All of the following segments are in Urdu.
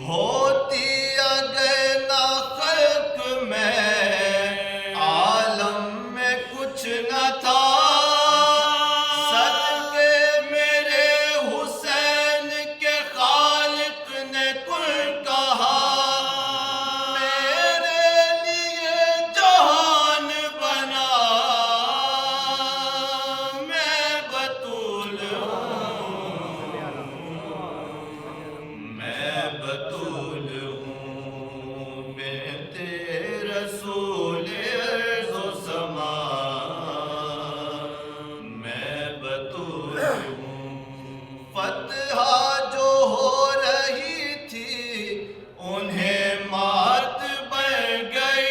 ہوتی اگر نہ خلق میں عالم میں کچھ نہ تھا، صدقے میرے حسین کے خالق نے کن کہا، میرے لیے جہان بنا، میں بطول میں بطول ہوں، بنت رسول عرض و سما، میں بطول ہوں۔ فتح جو ہو رہی تھی انہیں مات بن گئی،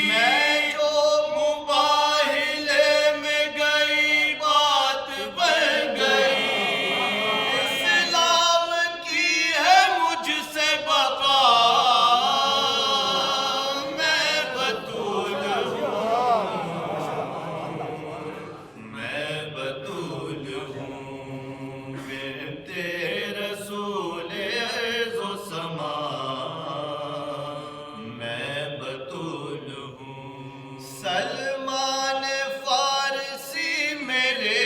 میں جو مباہلے میں گئی بات بن گئی، اسلام کی ہے مجھ سے بقا، میں بطول ہوں، میں بطول ہوں، بنت رسول عرض و سما، میں بطول ہوں۔ سلمان فارسی میرے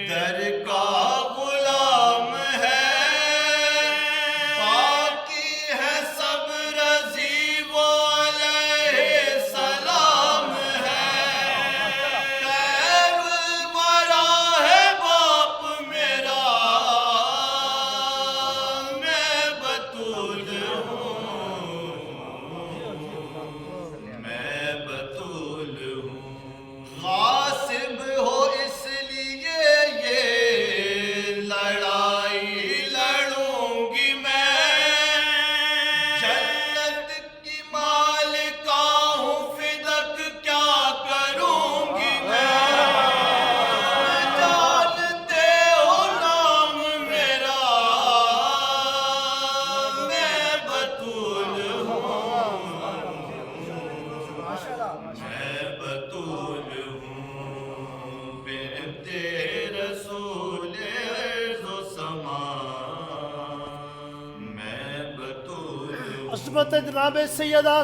در کا غلام ہے، باقی ہے سب رضی و علیہ سلام ہے، خیر الورا ہے باپ میرا، میں بطول ہوں، میں بطول ہوں۔ غاصب ہو اس لیے یہ لڑائی لڑوں گی میں، جنت کی مالکہ ہوں فدک کیا کروں گی میں، جانتے ہو نام میرا، میں بطول ہوں، میں بطول ہوں، بنت رسول عرض و سما، میں بطول ہوں۔ عظمت جناب سیدہ